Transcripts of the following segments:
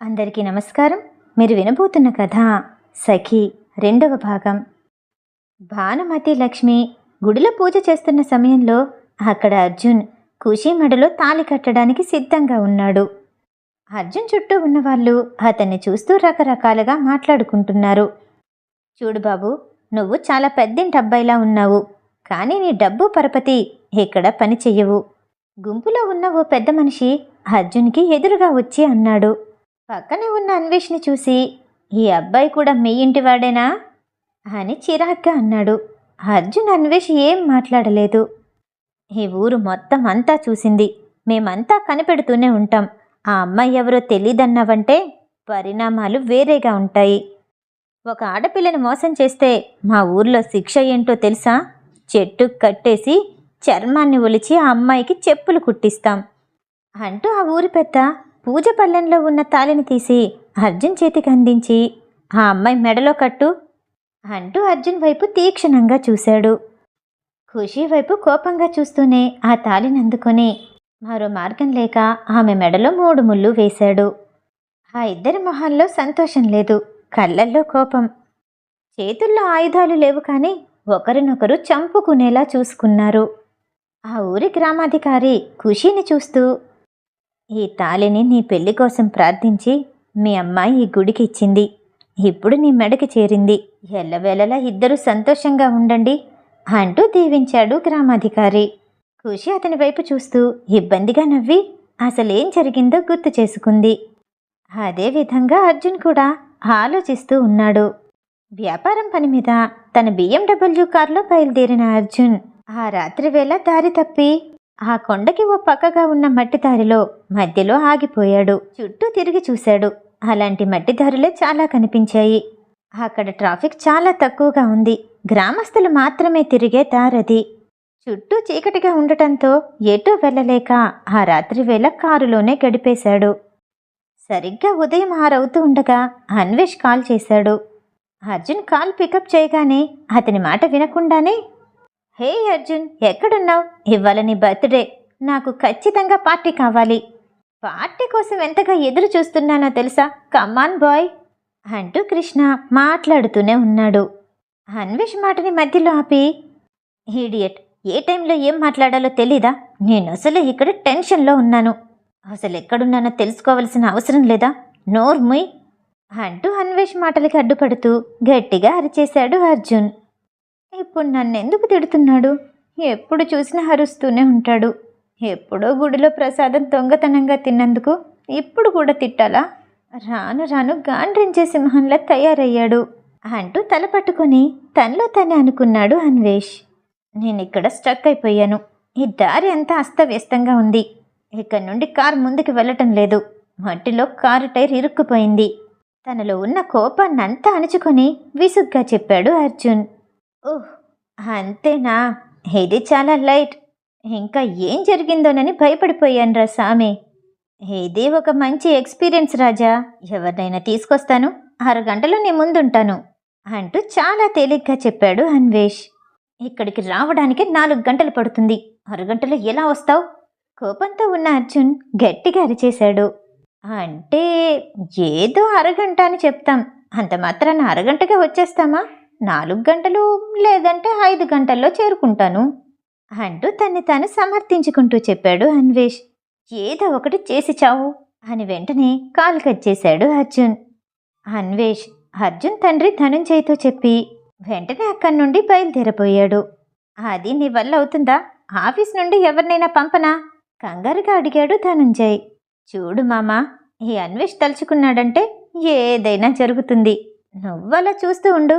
అందరికీ నమస్కారం. మీరు వినబోతున్న కథ సఖి రెండవ భాగం. భానుమతి లక్ష్మి గుడిలో పూజ చేస్తున్న సమయంలో అక్కడ అర్జున్ ఖుషీ మెడలో తాళి కట్టడానికి సిద్ధంగా ఉన్నాడు. అర్జున్ చుట్టూ ఉన్నవాళ్ళు అతన్ని చూస్తూ రకరకాలుగా మాట్లాడుకుంటున్నారు. చూడు బాబు, నువ్వు చాలా పెద్దింటి అబ్బాయిలా ఉన్నావు, కానీ నీ డబ్బు పరపతి ఇక్కడ పని చెయ్యవు. గుంపులో ఉన్న ఓ పెద్ద మనిషి అర్జున్కి ఎదురుగా వచ్చి అన్నాడు. పక్కనే ఉన్న అన్వేష్ని చూసి, ఈ అబ్బాయి కూడా మీ ఇంటివాడేనా అని చిరాగ్గా అన్నాడు. అర్జున్ అన్వేష్ ఏం మాట్లాడలేదు. ఈ ఊరు మొత్తం అంతా చూసింది, మేమంతా కనిపెడుతూనే ఉంటాం. ఆ అమ్మాయి ఎవరో తెలీదన్నావంటే పరిణామాలు వేరేగా ఉంటాయి. ఒక ఆడపిల్లని మోసం చేస్తే మా ఊర్లో శిక్ష ఏంటో తెలుసా? చెట్టు కట్టేసి చర్మాన్ని ఒలిచి ఆ అమ్మాయికి చెప్పులు కుట్టిస్తాం అంటూ ఆ ఊరి పెద్ద పూజ పళ్ళెంలో ఉన్న తాళిని తీసి అర్జున్ చేతికి అందించి, ఆ అమ్మాయి మెడలో కట్టు అంటూ అర్జున్ వైపు తీక్షణంగా చూశాడు. ఖుషీ వైపు కోపంగా చూస్తూనే ఆ తాళిని అందుకొని మరో మార్గం లేక ఆమె మెడలో 3 ముళ్ళు వేశాడు. ఆ ఇద్దరి మొహాల్లో సంతోషం లేదు, కళ్ళల్లో కోపం. చేతుల్లో ఆయుధాలు లేవు, కానీ ఒకరినొకరు చంపుకునేలా చూసుకున్నారు. ఆ ఊరి గ్రామాధికారి ఖుషీని చూస్తూ, ఈ తాళిని నీ పెళ్లి కోసం ప్రార్థించి మీ అమ్మాయి ఈ గుడికి ఇచ్చింది, ఇప్పుడు నీ మెడకి చేరింది. ఎల్లవేళలా ఇద్దరూ సంతోషంగా ఉండండి అంటూ దీవించాడు గ్రామాధికారి. ఖుషి అతని వైపు చూస్తూ ఇబ్బందిగా నవ్వి అసలేం జరిగిందో గుర్తు చేసుకుంది. అదేవిధంగా అర్జున్ కూడా ఆలోచిస్తూ ఉన్నాడు. వ్యాపారం పని మీద తన BMW కారులో బయలుదేరిన అర్జున్ ఆ రాత్రివేళ దారి తప్పి ఆ కొండకి ఓ పక్కగా ఉన్న మట్టి దారిలో మధ్యలో ఆగిపోయాడు. చుట్టూ తిరిగి చూశాడు. అలాంటి మట్టి దారులే చాలా కనిపించాయి. అక్కడ ట్రాఫిక్ చాలా తక్కువగా ఉంది. గ్రామస్తులు మాత్రమే తిరిగే దారది. చుట్టూ చీకటిగా ఉండటంతో ఎటూ వెళ్ళలేక ఆ రాత్రివేళ కారులోనే గడిపేశాడు. సరిగ్గా ఉదయం 6 అవుతూ ఉండగా అన్వేష్ కాల్ చేశాడు. అర్జున్ కాల్ పికప్ చేయగానే అతని మాట వినకుండానే, హే అర్జున్, ఎక్కడున్నావు? ఇవాళ నీ బర్త్డే, నాకు ఖచ్చితంగా పార్టీ కావాలి. పార్టీ కోసం ఎంతగా ఎదురు చూస్తున్నానో తెలుసా? కమాన్ బాయ్ అంటూ కృష్ణ మాట్లాడుతూనే ఉన్నాడు. అన్వేష్ మాటని మధ్యలో ఆపి, ఈడియట్, ఏ టైంలో ఏం మాట్లాడాలో తెలీదా? నేను అసలు ఇక్కడ టెన్షన్లో ఉన్నాను. అసలు ఎక్కడున్నానో తెలుసుకోవాల్సిన అవసరం లేదా? నోర్ముయ్ అంటూ అన్వేష్ మాటలకి అడ్డుపడుతూ గట్టిగా అరిచేశాడు అర్జున్. ఇప్పుడు నన్నెందుకు తిడుతున్నాడు? ఎప్పుడు చూసినా అరుస్తూనే ఉంటాడు. ఎప్పుడో గుడిలో ప్రసాదం దొంగతనంగా తిన్నందుకు ఇప్పుడు కూడా తిట్టాలా? రాను రాను గాండ్రించే సింహంలా తయారయ్యాడు అంటూ తల పట్టుకొని తనలో తనే అనుకున్నాడు అన్వేష్. నేనిక్కడ స్టక్ అయిపోయాను. ఈ దారి అంతా అస్తవ్యస్తంగా ఉంది. ఇక్కడి నుండి కారు ముందుకు వెళ్ళటం లేదు. మట్టిలో కారు టైర్ ఇరుక్కుపోయింది. తనలో ఉన్న కోపాన్నంతా అణుచుకొని విసుగ్గా చెప్పాడు అర్జున్. ఓహ్, అంతేనా? ఇది చాలా లైట్. ఇంకా ఏం జరిగిందోనని భయపడిపోయానురా సామి. ఇది ఒక మంచి ఎక్స్పీరియన్స్ రాజా. ఎవరినైనా తీసుకొస్తాను, 6 గంటలు నీ ముందుంటాను అంటూ చాలా తేలిగ్గా చెప్పాడు అన్వేష్. ఇక్కడికి రావడానికి 4 గంటలు పడుతుంది, 6 గంటలు ఎలా వస్తావు? కోపంతో ఉన్న అర్జున్ గట్టిగా అరిచేశాడు. అంటే ఏదో 1 గంట అని చెప్తాం, అంత మాత్రాన 1 గంటగా వచ్చేస్తామా? 4 గంటలు లేదంటే 5 గంటల్లో చేరుకుంటాను అంటూ తన్ని తాను సమర్థించుకుంటూ చెప్పాడు అన్వేష్. ఏదో ఒకటి చేసి చావు అని వెంటనే కాల్ కట్ చేశాడు అర్జున్. అన్వేష్ అర్జున్ తండ్రి ధనుంజయ్తో చెప్పి వెంటనే అక్కడి నుండి బయలుదేరపోయాడు. అది నీ వల్ల అవుతుందా? ఆఫీస్ నుండి ఎవరినైనా పంపనా? కంగారుగా అడిగాడు ధనుంజయ్. చూడు మామా, ఈ అన్వేష్ తలుచుకున్నాడంటే ఏదైనా జరుగుతుంది. నువ్వలా చూస్తూ ఉండు,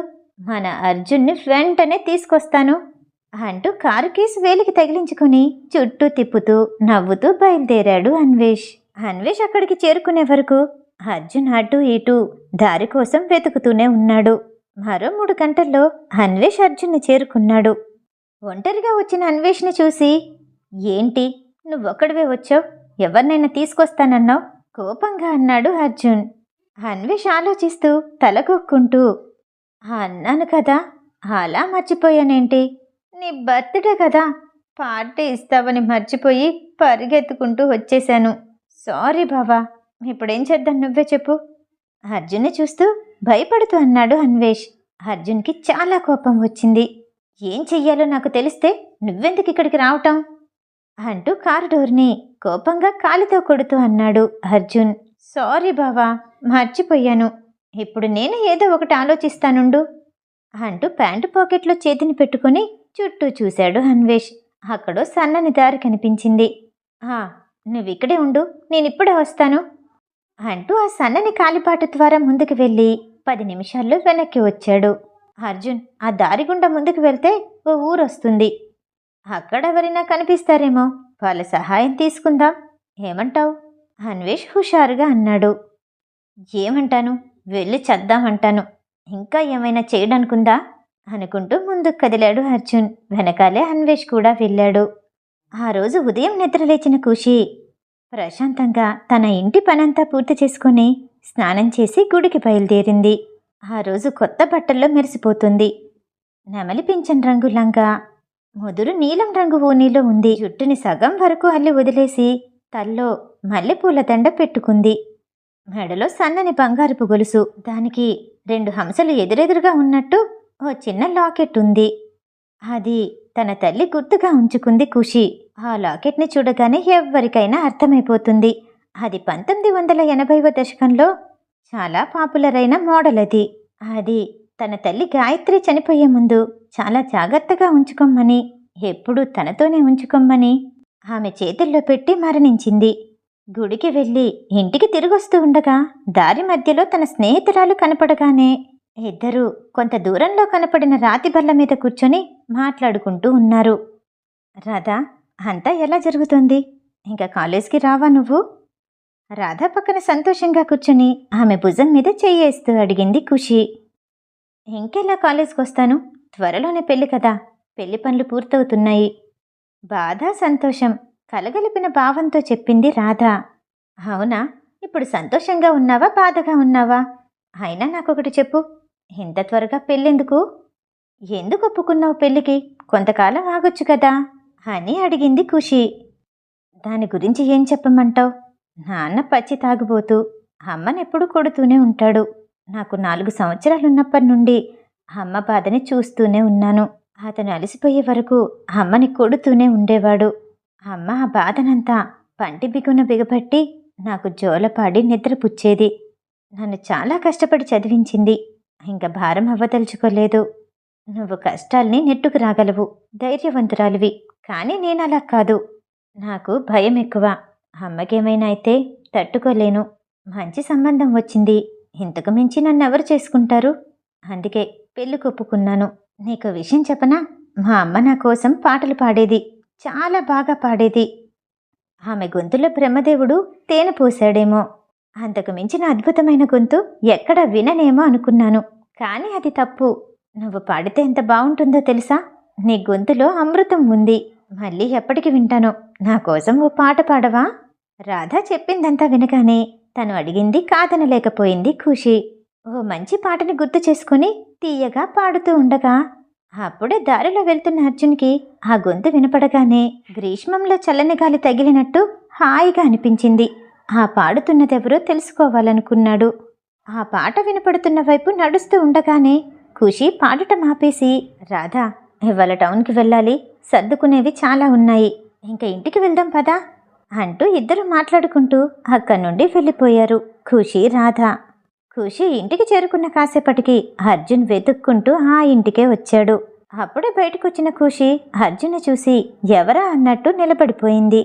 మన అర్జున్ని వెంటనే తీసుకొస్తాను అంటూ కారు కేసు వేలికి తగిలించుకుని చుట్టూ తిప్పుతూ నవ్వుతూ బయలుదేరాడు అన్వేష్. అన్వేష్ అక్కడికి చేరుకునే వరకు అర్జున్ అటు ఇటు దారి కోసం వెతుకుతూనే ఉన్నాడు. మరో 3 గంటల్లో అన్వేష్ అర్జున్ని చేరుకున్నాడు. ఒంటరిగా వచ్చిన అన్వేష్ని చూసి, ఏంటి నువ్వొక్కడివే వచ్చావు? ఎవరినైనా తీసుకొస్తానన్నావు? కోపంగా అన్నాడు అర్జున్. అన్వేష్ ఆలోచిస్తూ తలకొక్కుంటూ, అన్నాను కదా, అలా మర్చిపోయానేంటి? నీ బర్త్డే కదా, పార్టీ ఇస్తావని మర్చిపోయి పరిగెత్తుకుంటూ వచ్చేశాను. సారీ బావా ఇప్పుడేం చేద్దాం నువ్వే చెప్పు. అర్జున్ని చూస్తూ భయపడుతూ అన్నాడు అన్వేష్. అర్జున్కి చాలా కోపం వచ్చింది. ఏం చెయ్యాలో నాకు తెలిస్తే నువ్వెందుకు ఇక్కడికి రావటం అంటూ కారు డోర్ని కోపంగా కాలితో కొడుతూ అన్నాడు అర్జున్. సారీ బావా, మర్చిపోయాను. ఇప్పుడు నేను ఏదో ఒకటి ఆలోచిస్తానుండు అంటూ ప్యాంటు పాకెట్లో చేతిని పెట్టుకుని చుట్టూ చూశాడు అన్వేష్. అక్కడో సన్నని దారి కనిపించింది. నువ్విక్కడే ఉండు, నేనిప్పుడే వస్తాను అంటూ ఆ సన్నని కాలిపాటు ద్వారా ముందుకు వెళ్ళి 10 నిమిషాల్లో వెనక్కి వచ్చాడు. అర్జున్, ఆ దారి గుండా ముందుకు వెళ్తే ఓ ఊరొస్తుంది. అక్కడెవరైనా కనిపిస్తారేమో, వాళ్ళ సహాయం తీసుకుందాం, ఏమంటావు అన్వేష్ హుషారుగా అన్నాడు. ఏమంటాను, వెళ్ళి చద్దామంటాను. ఇంకా ఏమైనా చేయడానికుందా అనుకుంటూ ముందుకు కదిలాడు అర్జున్. వెనకాలే అన్వేష్ కూడా వెళ్ళాడు. ఆ రోజు ఉదయం నిద్రలేచిన ఖుషి ప్రశాంతంగా తన ఇంటి పనంతా పూర్తి చేసుకుని స్నానం చేసి గుడికి బయలుదేరింది. ఆ రోజు కొత్త బట్టల్లో మెరిసిపోతుంది. నెమలి పింఛన్ రంగు లంగా, ముదురు నీలం రంగు ఓనీలో ఉంది. జుట్టుని సగం వరకు అల్లి వదిలేసి తల్లో మల్లెపూల దండ పెట్టుకుంది. మెడలో సన్నని బంగారపు గొలుసు, దానికి 2 హంసలు ఎదురెదురుగా ఉన్నట్టు ఓ చిన్న లాకెట్ ఉంది. అది తన తల్లి గుర్తుగా ఉంచుకుంది ఖుషి. ఆ లాకెట్ని చూడగానే ఎవ్వరికైనా అర్థమైపోతుంది. అది 1980వ దశకంలో చాలా పాపులర్ అయిన మోడల్. అది తన తల్లి గాయత్రి చనిపోయే ముందు చాలా జాగ్రత్తగా ఉంచుకోమని, ఎప్పుడూ తనతోనే ఉంచుకోమని ఆమె చేతుల్లో పెట్టి మరణించింది. గుడికి వెళ్ళి ఇంటికి తిరిగొస్తూ ఉండగా దారి మధ్యలో తన స్నేహితురాలు కనపడగానే ఇద్దరూ కొంత దూరంలో కనపడిన రాతి బల్ల మీద కూర్చొని మాట్లాడుకుంటూ ఉన్నారు. రాధా, అంతా ఎలా జరుగుతుంది? ఇంకా కాలేజ్కి రావా నువ్వు? రాధా పక్కన సంతోషంగా కూర్చొని ఆమె భుజం మీద చెయ్యేస్తూ అడిగింది ఖుషి. ఇంకెలా కాలేజ్కి వస్తాను, త్వరలోనే పెళ్లి కదా, పెళ్లి పనులు పూర్తవుతున్నాయి. బాధ సంతోషం కలగలిపిన భావంతో చెప్పింది రాధా. అవునా, ఇప్పుడు సంతోషంగా ఉన్నావా, బాధగా ఉన్నావా? అయినా నాకొకటి చెప్పు, ఇంత త్వరగా పెళ్ళెందుకు? ఎందుకు ఒప్పుకున్నావు పెళ్ళికి? కొంతకాలం ఆగొచ్చు కదా అని అడిగింది ఖుషి. దాని గురించి ఏం చెప్పమంటావు? నాన్న పచ్చి తాగుబోతూ అమ్మనెప్పుడు కొడుతూనే ఉంటాడు. నాకు 4 సంవత్సరాలున్నప్పటి నుండి అమ్మ బాధని చూస్తూనే ఉన్నాను. అతను అలసిపోయే వరకు అమ్మని కొడుతూనే ఉండేవాడు. అమ్మ ఆ బాధనంతా పంటి బిగున బిగపట్టి నాకు జోలపాడి నిద్రపుచ్చేది. నన్ను చాలా కష్టపడి చదివించింది. ఇంక భారం అవ్వదలుచుకోలేదు. నువ్వు కష్టాల్ని నెట్టుకు రాగలవు, ధైర్యవంతురాలివి. కానీ నేనలా కాదు. నాకు భయం ఎక్కువ. అమ్మకేమైనా అయితే తట్టుకోలేను. మంచి సంబంధం వచ్చింది, ఇంతకు మించి నన్నెవరు చేసుకుంటారు? అందుకే పెళ్లి కొప్పుకున్నాను. నీకు విషయం చెప్పనా? మా అమ్మ నా కోసం పాటలు పాడేది, చాలా బాగా పాడేది. ఆమె గొంతులో బ్రహ్మదేవుడు తేనె పోశాడేమో. అంతకు మించిన అద్భుతమైన గొంతు ఎక్కడా విననేమో అనుకున్నాను. కానీ అది తప్పు. నువ్వు పాడితే ఎంత బాగుంటుందో తెలుసా? నీ గొంతులో అమృతం ఉంది. మళ్ళీ ఎప్పటికి వింటానో. నా కోసం ఓ పాట పాడవా? రాధా చెప్పిందంతా వినగానే తను అడిగింది కాదనలేకపోయింది ఖుషి. ఓ మంచి పాటని గుర్తు చేసుకుని తీయగా పాడుతూ ఉండగా అప్పుడే దారిలో వెళ్తున్న అర్జున్కి ఆ గొంతు వినపడగానే గ్రీష్మంలో చల్లని గాలి తగిలినట్టు హాయిగా అనిపించింది. ఆ పాడుతున్నదెవరో తెలుసుకోవాలనుకున్నాడు. ఆ పాట వినపడుతున్న వైపు నడుస్తూ ఉండగానే ఖుషి పాడటం ఆపేసి, రాధా, ఇవాళ టౌన్కి వెళ్ళాలి, సర్దుకునేవి చాలా ఉన్నాయి, ఇంకా ఇంటికి వెళ్దాం పదా అంటూ ఇద్దరు మాట్లాడుకుంటూ అక్కడి నుండి వెళ్ళిపోయారు ఖుషి, రాధా. ఖుషి ఇంటికి చేరుకున్న కాసేపటికి అర్జున్ వెతుక్కుంటూ ఆ ఇంటికే వచ్చాడు. అప్పుడే బయటకొచ్చిన ఖుషి అర్జున్ని చూసి ఎవరా అన్నట్టు నిలబడిపోయింది.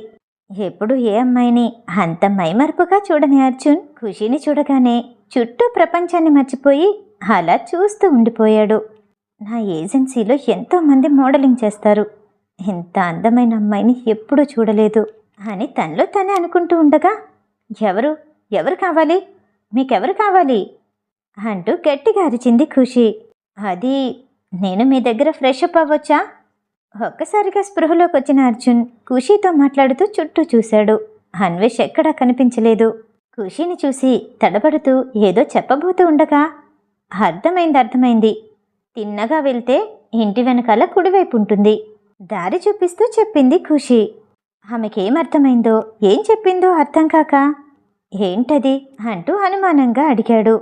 ఎప్పుడు ఏ అమ్మాయిని అంత మైమరుపుగా చూడని అర్జున్ ఖుషిని చూడగానే చుట్టూ ప్రపంచాన్ని మర్చిపోయి అలా చూస్తూ ఉండిపోయాడు. నా ఏజెన్సీలో ఎంతోమంది మోడలింగ్ చేస్తారు, ఇంత అందమైన అమ్మాయిని ఎప్పుడూ చూడలేదు అని తనలో తనే అనుకుంటూ ఉండగా, ఎవరు ఎవరు కావాలి, మీకెవరు కావాలి అంటూ గట్టిగా అరిచింది ఖుషి. అది నేను మీ దగ్గర ఫ్రెష్ అప్ అవ్వచ్చా? ఒక్కసారిగా స్పృహలోకి వచ్చిన అర్జున్ ఖుషితో మాట్లాడుతూ చుట్టూ చూశాడు. అన్వేష్ ఎక్కడా కనిపించలేదు. ఖుషిని చూసి తడబడుతూ ఏదో చెప్పబోతూ ఉండగా, అర్థమైంది, తిన్నగా వెళ్తే ఇంటి వెనకాల కుడివైపు ఉంటుంది, దారి చూపిస్తూ చెప్పింది ఖుషి. ఆమెకేమర్థమైందో ఏం చెప్పిందో అర్థం కాక, ఏంటది అంటూ అనుమానంగా అడిగాడు.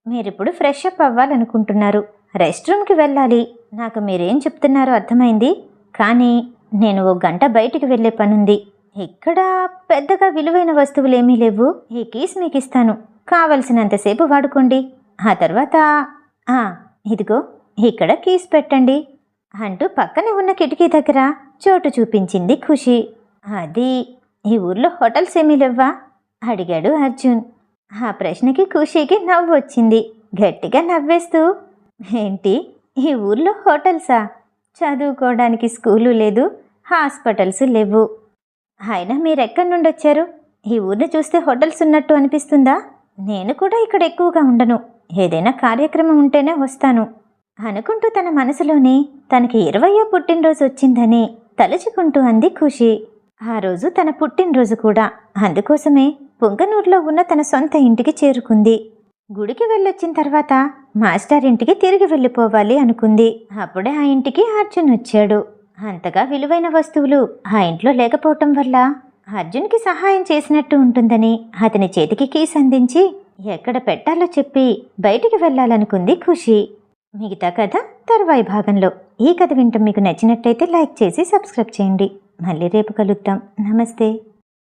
మీరిప్పుడు ఫ్రెష్ అప్ అవ్వాలనుకుంటున్నారు, రెస్ట్ రూమ్కి వెళ్ళాలి. నాకు మీరేం చెప్తున్నారో అర్థమైంది, కానీ నేను ఓ గంట బయటికి వెళ్ళే పనుంది. ఇక్కడ పెద్దగా విలువైన వస్తువులేమీ లేవు. ఈ కీస్ మీకు ఇస్తాను, కావలసినంతసేపు వాడుకోండి. ఆ తర్వాత ఇదిగో ఇక్కడ కీస్ పెట్టండి అంటూ పక్కనే ఉన్న కిటికీ దగ్గర చోటు చూపించింది ఖుషి. అది ఈ ఊర్లో హోటల్స్ ఏమీ లేవా అడిగాడు అర్జున్. ఆ ప్రశ్నకి ఖుషీకి నవ్వు వచ్చింది. గట్టిగా నవ్వేస్తూ, ఏంటి ఈ ఊర్లో హోటల్సా? చదువుకోవడానికి స్కూలు లేదు, హాస్పిటల్స్ లేవు. అయినా మీరెక్కడి నుండి వచ్చారు? ఈ ఊరిని చూస్తే హోటల్స్ ఉన్నట్టు అనిపిస్తుందా? నేను కూడా ఇక్కడ ఎక్కువగా ఉండను, ఏదైనా కార్యక్రమం ఉంటేనే వస్తాను అనుకుంటూ తన మనసులోనే తనకి 20వ పుట్టినరోజు వచ్చిందని తలుచుకుంటూ అంది ఖుషి. ఆ రోజు తన పుట్టినరోజు కూడా. అందుకోసమే పొంగనూరులో ఉన్న తన సొంత ఇంటికి చేరుకుంది. గుడికి వెళ్ళొచ్చిన తర్వాత మాస్టర్ ఇంటికి తిరిగి వెళ్ళిపోవాలి అనుకుంది. అప్పుడే ఆ ఇంటికి అర్జున్ వచ్చాడు. అంతగా విలువైన వస్తువులు ఆ ఇంట్లో లేకపోవటం వల్ల అర్జున్కి సహాయం చేసినట్టు ఉంటుందని అతని చేతికి కీస్ అందించి ఎక్కడ పెట్టాలో చెప్పి బయటికి వెళ్ళాలనుకుంది ఖుషి. మిగతా కథ తర్వాయి భాగంలో. ఈ కథ వింటం మీకు నచ్చినట్టయితే లైక్ చేసి సబ్స్క్రైబ్ చేయండి. మళ్ళీ రేపు కలుద్దాం. నమస్తే.